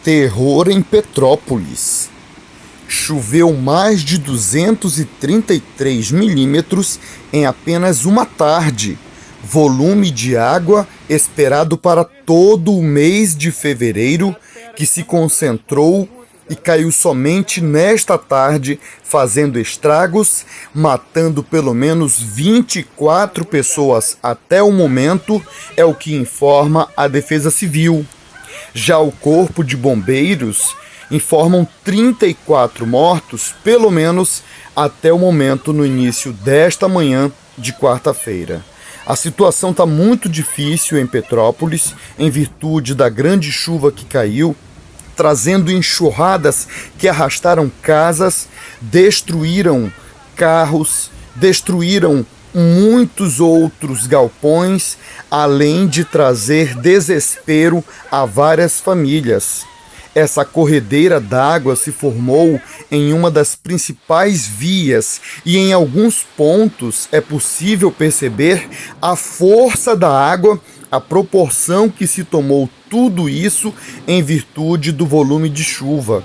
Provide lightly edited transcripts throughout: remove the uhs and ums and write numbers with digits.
Terror em Petrópolis. Choveu mais de 233 milímetros em apenas uma tarde. Volume de água esperado para todo o mês de fevereiro, que se concentrou e caiu somente nesta tarde, fazendo estragos, matando pelo menos 24 pessoas até o momento, é o que informa a Defesa Civil. Já o Corpo de Bombeiros informam 34 mortos, pelo menos até o momento no início desta manhã de quarta-feira. A situação está muito difícil em Petrópolis, em virtude da grande chuva que caiu, trazendo enxurradas que arrastaram casas, destruíram carros, destruíram muitos outros galpões, além de trazer desespero a várias famílias. Essa corredeira d'água se formou em uma das principais vias e em alguns pontos é possível perceber a força da água, a proporção que se tomou tudo isso em virtude do volume de chuva.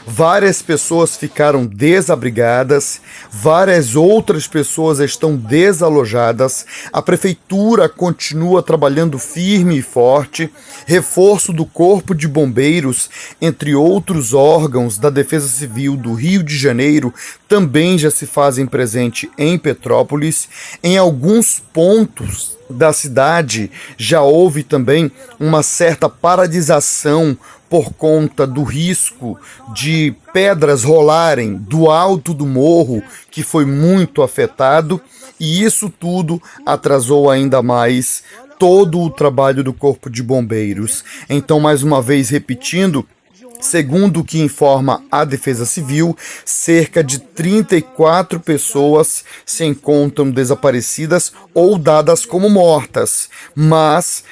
Várias pessoas ficaram desabrigadas, várias outras pessoas estão desalojadas. A prefeitura continua trabalhando firme e forte. Reforço do Corpo de Bombeiros, entre outros órgãos da Defesa Civil do Rio de Janeiro, também já se fazem presente em Petrópolis. Em alguns pontos da cidade já houve também uma certa paralisação por conta do risco de pedras rolarem do alto do morro, que foi muito afetado, e isso tudo atrasou ainda mais todo o trabalho do Corpo de Bombeiros. Então, mais uma vez repetindo, segundo o que informa a Defesa Civil, cerca de 34 pessoas se encontram desaparecidas ou dadas como mortas, mas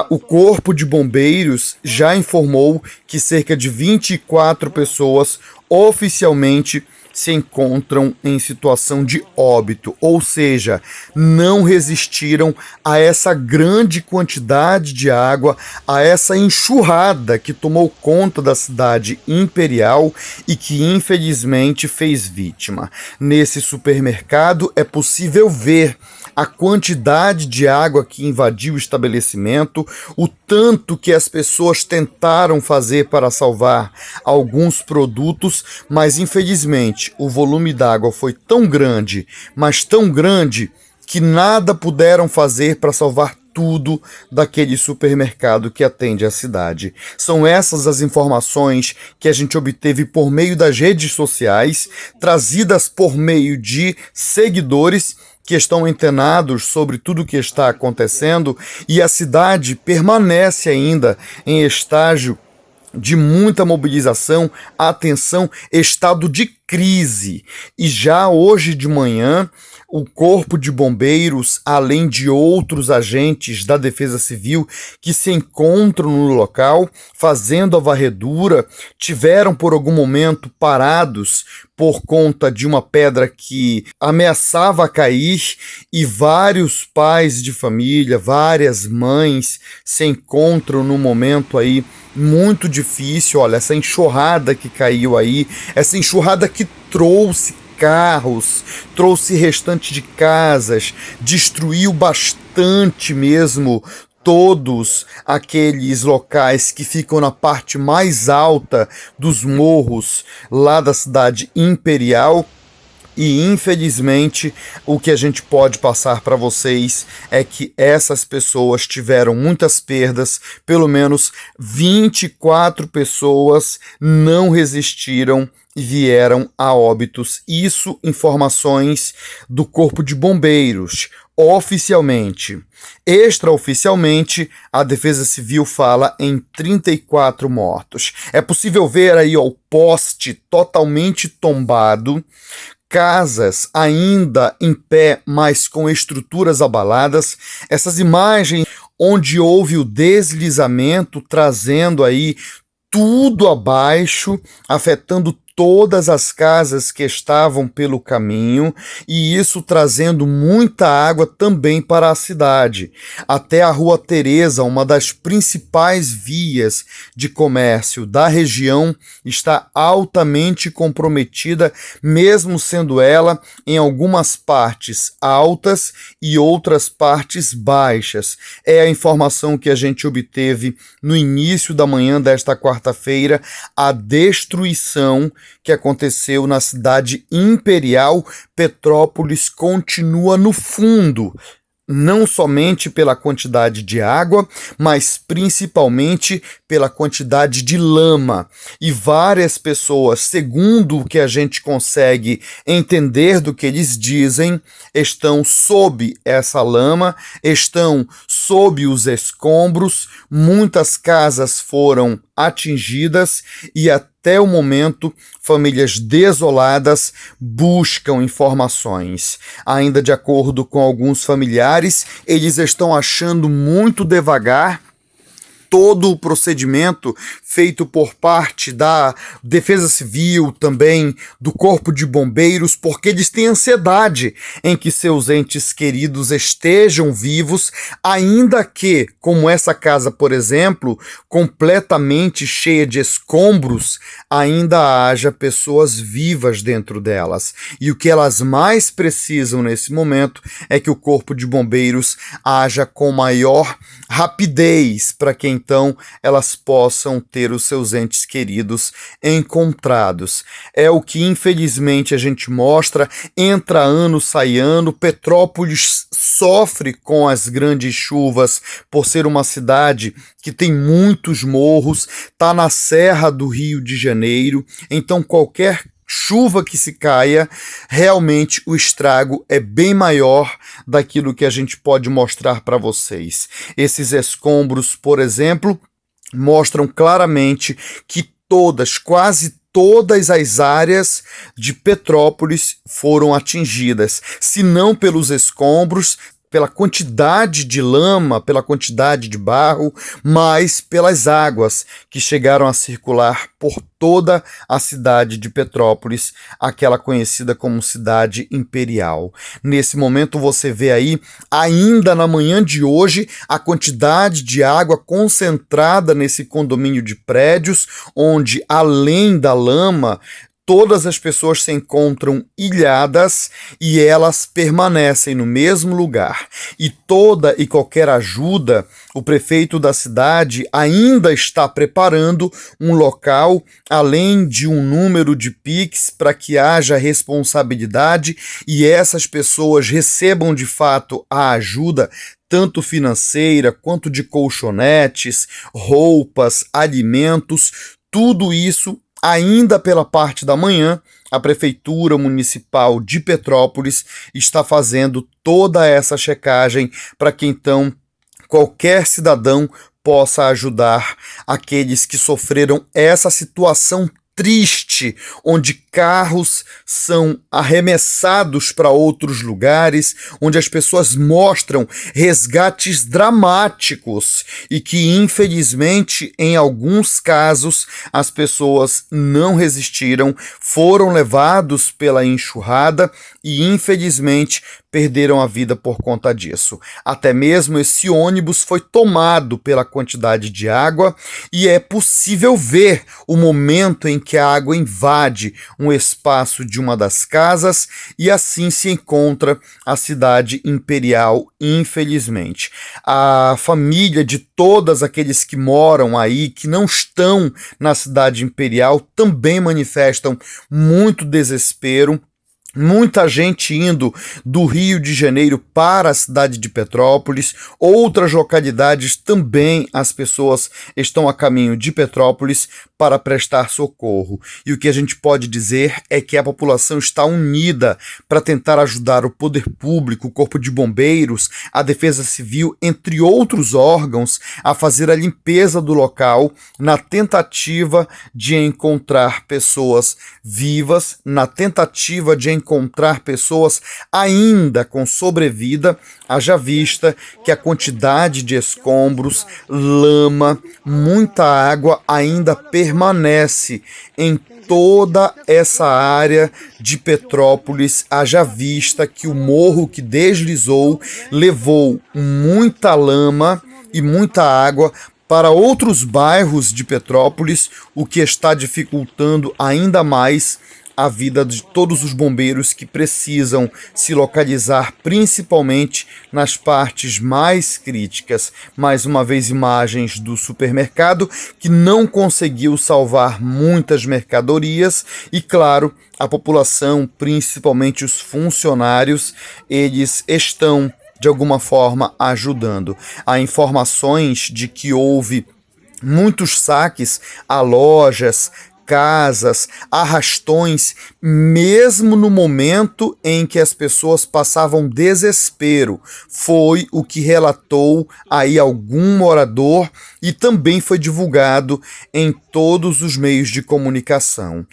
o Corpo de Bombeiros já informou que cerca de 24 pessoas oficialmente se encontram em situação de óbito, ou seja, não resistiram a essa grande quantidade de água, a essa enxurrada que tomou conta da cidade imperial e que infelizmente fez vítima. Nesse supermercado é possível ver a quantidade de água que invadiu o estabelecimento, o tanto que as pessoas tentaram fazer para salvar alguns produtos, mas infelizmente o volume d'água foi tão grande, mas tão grande, que nada puderam fazer para salvar tudo daquele supermercado que atende a cidade. São essas as informações que a gente obteve por meio das redes sociais, trazidas por meio de seguidores que estão antenados sobre tudo o que está acontecendo, e a cidade permanece ainda em estágio de muita mobilização, atenção, estado de crise. E já hoje de manhã, o Corpo de Bombeiros, além de outros agentes da Defesa Civil que se encontram no local fazendo a varredura, tiveram por algum momento parados por conta de uma pedra que ameaçava cair, e vários pais de família, várias mães se encontram num momento aí muito difícil. Olha, essa enxurrada que caiu aí, essa enxurrada que trouxe carros, trouxe restante de casas, destruiu bastante mesmo todos aqueles locais que ficam na parte mais alta dos morros lá da cidade imperial. E infelizmente o que a gente pode passar para vocês é que essas pessoas tiveram muitas perdas, pelo menos 24 pessoas não resistiram e vieram a óbitos. Isso, informações do Corpo de Bombeiros. Oficialmente. Extraoficialmente, a Defesa Civil fala em 34 mortos. É possível ver aí o poste totalmente tombado, casas ainda em pé, mas com estruturas abaladas. Essas imagens onde houve o deslizamento, trazendo aí tudo abaixo, afetando todas as casas que estavam pelo caminho, e isso trazendo muita água também para a cidade. Até a Rua Teresa, uma das principais vias de comércio da região, está altamente comprometida, mesmo sendo ela em algumas partes altas e outras partes baixas. É a informação que a gente obteve no início da manhã desta quarta-feira, a destruição que aconteceu na cidade imperial. Petrópolis continua no fundo, não somente pela quantidade de água, mas principalmente pela quantidade de lama. E várias pessoas, segundo o que a gente consegue entender do que eles dizem, estão sob essa lama, estão sob os escombros, muitas casas foram atingidas e até o momento famílias desoladas buscam informações. Ainda de acordo com alguns familiares, eles estão achando muito devagar todo o procedimento feito por parte da Defesa Civil, também do Corpo de Bombeiros, porque eles têm ansiedade em que seus entes queridos estejam vivos, ainda que, como essa casa, por exemplo, completamente cheia de escombros, ainda haja pessoas vivas dentro delas. E o que elas mais precisam nesse momento é que o Corpo de Bombeiros haja com maior rapidez para que então elas possam ter os seus entes queridos encontrados. É o que infelizmente a gente mostra, entra ano, sai ano. Petrópolis sofre com as grandes chuvas por ser uma cidade que tem muitos morros, está na Serra do Rio de Janeiro, então qualquer chuva que se caia, realmente o estrago é bem maior daquilo que a gente pode mostrar para vocês. Esses escombros, por exemplo, mostram claramente que quase todas as áreas de Petrópolis foram atingidas, se não pelos escombros, pela quantidade de lama, pela quantidade de barro, mas pelas águas que chegaram a circular por toda a cidade de Petrópolis, aquela conhecida como cidade imperial. Nesse momento você vê aí, ainda na manhã de hoje, a quantidade de água concentrada nesse condomínio de prédios, onde além da lama, todas as pessoas se encontram ilhadas e elas permanecem no mesmo lugar. E toda e qualquer ajuda, o prefeito da cidade ainda está preparando um local, além de um número de Pix, para que haja responsabilidade e essas pessoas recebam de fato a ajuda, tanto financeira quanto de colchonetes, roupas, alimentos, tudo isso. Ainda pela parte da manhã, a Prefeitura Municipal de Petrópolis está fazendo toda essa checagem para que então qualquer cidadão possa ajudar aqueles que sofreram essa situação triste, onde carros são arremessados para outros lugares, onde as pessoas mostram resgates dramáticos e que, infelizmente, em alguns casos, as pessoas não resistiram, foram levados pela enxurrada e, infelizmente, perderam a vida por conta disso. Até mesmo esse ônibus foi tomado pela quantidade de água e é possível ver o momento em que a água invade um espaço de uma das casas e assim se encontra a cidade imperial, infelizmente. A família de todos aqueles que moram aí, que não estão na cidade imperial, também manifestam muito desespero. Muita gente indo do Rio de Janeiro para a cidade de Petrópolis, outras localidades também as pessoas estão a caminho de Petrópolis para prestar socorro. E o que a gente pode dizer é que a população está unida para tentar ajudar o poder público, o Corpo de Bombeiros, a Defesa Civil, entre outros órgãos, a fazer a limpeza do local na tentativa de encontrar pessoas vivas, na tentativa de encontrar pessoas ainda com sobrevida, haja vista que a quantidade de escombros, lama, muita água ainda permanece em toda essa área de Petrópolis, haja vista que o morro que deslizou levou muita lama e muita água para outros bairros de Petrópolis, o que está dificultando ainda mais a vida de todos os bombeiros que precisam se localizar principalmente nas partes mais críticas. Mais uma vez, imagens do supermercado que não conseguiu salvar muitas mercadorias e, claro, a população, principalmente os funcionários, eles estão de alguma forma ajudando. Há informações de que houve muitos saques a lojas, casas, arrastões, mesmo no momento em que as pessoas passavam desespero. Foi o que relatou aí algum morador e também foi divulgado em todos os meios de comunicação.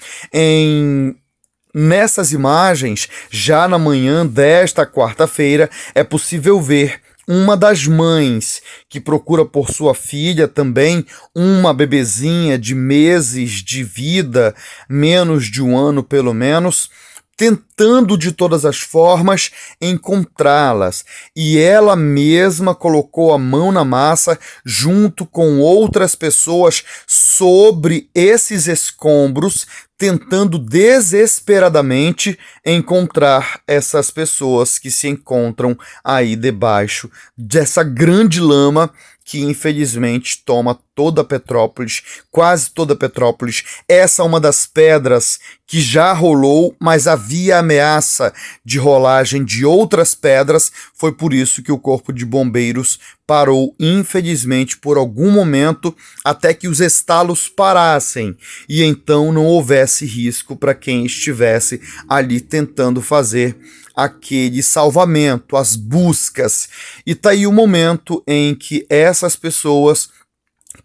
Nessas imagens, já na manhã desta quarta-feira, é possível ver uma das mães que procura por sua filha também, uma bebezinha de meses de vida, menos de um ano pelo menos, tentando de todas as formas encontrá-las. E ela mesma colocou a mão na massa junto com outras pessoas sobre esses escombros, tentando desesperadamente encontrar essas pessoas que se encontram aí debaixo dessa grande lama que infelizmente toma toda Petrópolis, quase toda Petrópolis. Essa é uma das pedras que já rolou, mas havia ameaça de rolagem de outras pedras. Foi por isso que o Corpo de Bombeiros parou, infelizmente, por algum momento, até que os estalos parassem e então não houvesse risco para quem estivesse ali tentando fazer aquele salvamento, as buscas. E tá aí o momento em que essas pessoas,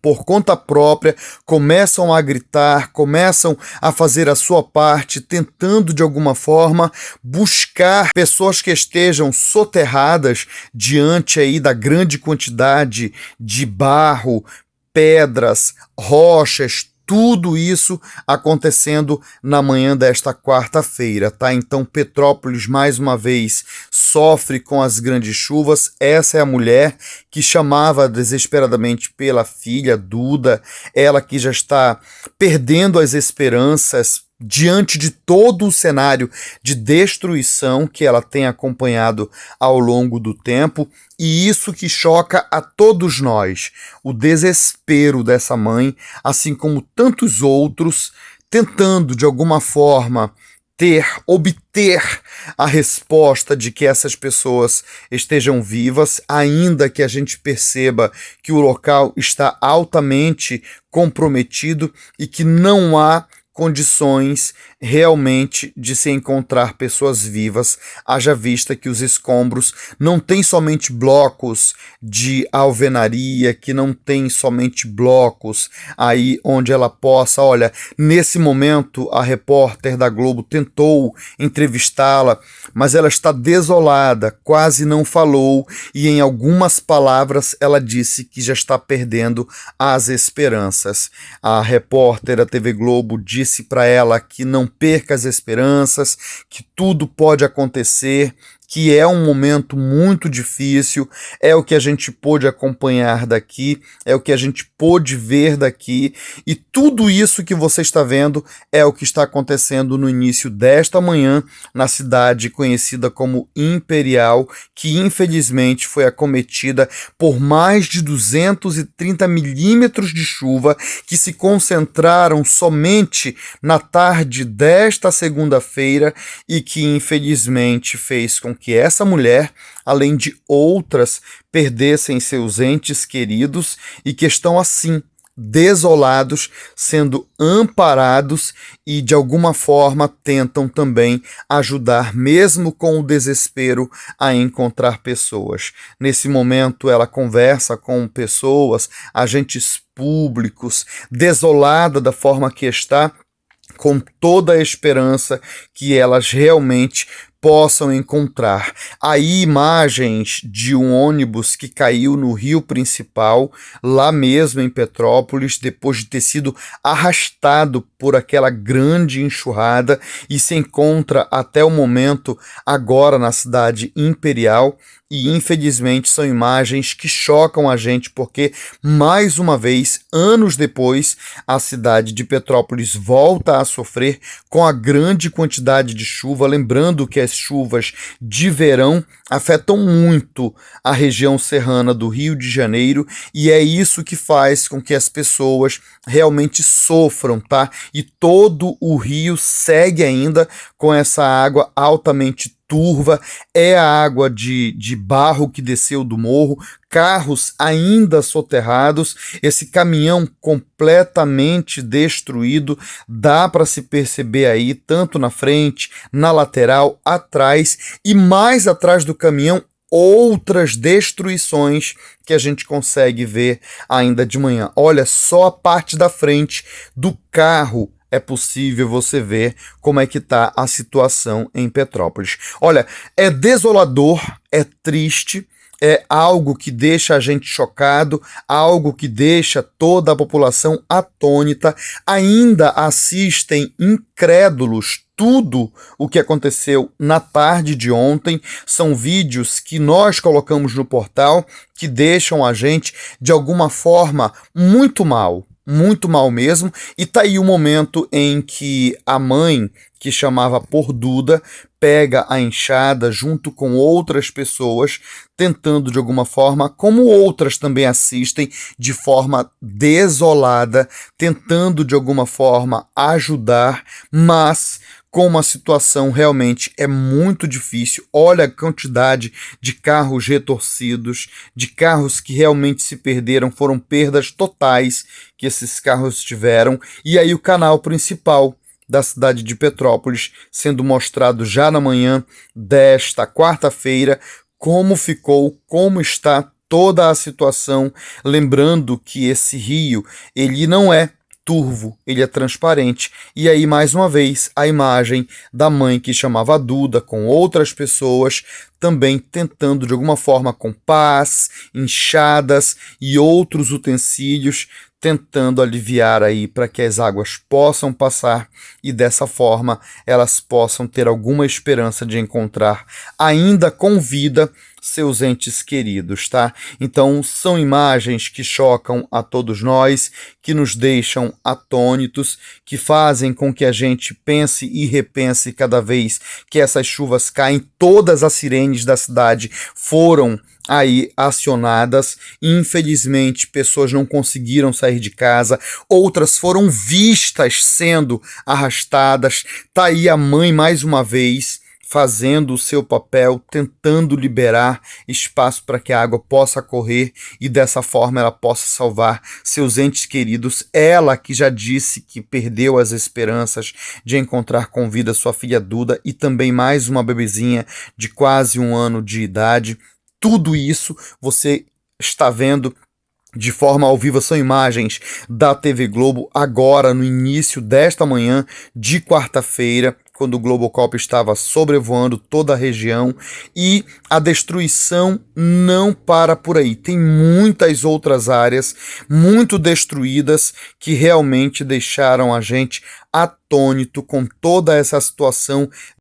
por conta própria, começam a gritar, começam a fazer a sua parte, tentando de alguma forma buscar pessoas que estejam soterradas diante aí da grande quantidade de barro, pedras, rochas, tudo isso acontecendo na manhã desta quarta-feira, tá? Então Petrópolis, mais uma vez, sofre com as grandes chuvas. Essa é a mulher que chamava desesperadamente pela filha, Duda, ela que já está perdendo as esperanças diante de todo o cenário de destruição que ela tem acompanhado ao longo do tempo, e isso que choca a todos nós, o desespero dessa mãe, assim como tantos outros, tentando de alguma forma obter a resposta de que essas pessoas estejam vivas, ainda que a gente perceba que o local está altamente comprometido e que não há condições realmente de se encontrar pessoas vivas, haja vista que os escombros não têm somente blocos de alvenaria, que não tem somente blocos aí onde ela possa, olha, nesse momento a repórter da Globo tentou entrevistá-la, mas ela está desolada, quase não falou e em algumas palavras ela disse que já está perdendo as esperanças. A repórter da TV Globo disse para ela que não perca as esperanças, que tudo pode acontecer, que é um momento muito difícil, é o que a gente pôde acompanhar daqui, é o que a gente pôde ver daqui, e tudo isso que você está vendo é o que está acontecendo no início desta manhã na cidade conhecida como Imperial, que infelizmente foi acometida por mais de 230 milímetros de chuva que se concentraram somente na tarde desta segunda-feira e que infelizmente fez com que essa mulher, além de outras, perdessem seus entes queridos e que estão assim, desolados, sendo amparados e de alguma forma tentam também ajudar, mesmo com o desespero, a encontrar pessoas. Nesse momento ela conversa com pessoas, agentes públicos, desolada da forma que está, com toda a esperança que elas realmente possam encontrar. Aí imagens de um ônibus que caiu no rio principal, lá mesmo em Petrópolis, depois de ter sido arrastado por aquela grande enxurrada e se encontra até o momento agora na cidade imperial. E infelizmente são imagens que chocam a gente, porque mais uma vez, anos depois, a cidade de Petrópolis volta a sofrer com a grande quantidade de chuva. Lembrando que as chuvas de verão afetam muito a região serrana do Rio de Janeiro, e é isso que faz com que as pessoas realmente sofram, tá? E todo o rio segue ainda com essa água altamente turva, é a água de barro que desceu do morro, carros ainda soterrados, esse caminhão completamente destruído, dá para se perceber aí, tanto na frente, na lateral, atrás e mais atrás do caminhão, outras destruições que a gente consegue ver ainda de manhã. Olha só a parte da frente do carro. É possível você ver como é que está a situação em Petrópolis. Olha, é desolador, é triste, é algo que deixa a gente chocado, algo que deixa toda a população atônita. Ainda assistem incrédulos tudo o que aconteceu na tarde de ontem. São vídeos que nós colocamos no portal que deixam a gente, de alguma forma, muito mal mesmo. E tá aí o momento em que a mãe, que chamava por Duda, pega a enxada junto com outras pessoas, tentando de alguma forma, como outras também assistem, de forma desolada, tentando de alguma forma ajudar, mas como a situação realmente é muito difícil. Olha a quantidade de carros retorcidos, de carros que realmente se perderam, foram perdas totais que esses carros tiveram. E aí o canal principal da cidade de Petrópolis sendo mostrado já na manhã desta quarta-feira, como ficou, como está toda a situação. Lembrando que esse rio, ele não é turvo, ele é transparente. E aí, mais uma vez, a imagem da mãe que chamava Duda com outras pessoas, também tentando de alguma forma com pás, enxadas e outros utensílios, tentando aliviar aí para que as águas possam passar e dessa forma elas possam ter alguma esperança de encontrar ainda com vida seus entes queridos, tá? Então são imagens que chocam a todos nós, que nos deixam atônitos, que fazem com que a gente pense e repense cada vez que essas chuvas caem. Todas as sirenes da cidade foram aí acionadas. Infelizmente, pessoas não conseguiram sair de casa, outras foram vistas sendo arrastadas. Tá aí a mãe mais uma vez fazendo o seu papel, tentando liberar espaço para que a água possa correr e dessa forma ela possa salvar seus entes queridos. Ela que já disse que perdeu as esperanças de encontrar com vida sua filha Duda e também mais uma bebezinha de quase 1 ano de idade. Tudo isso você está vendo de forma ao vivo, são imagens da TV Globo agora no início desta manhã de quarta-feira, quando o Globocop estava sobrevoando toda a região, e a destruição não para por aí. Tem muitas outras áreas muito destruídas que realmente deixaram a gente atônito com toda essa situação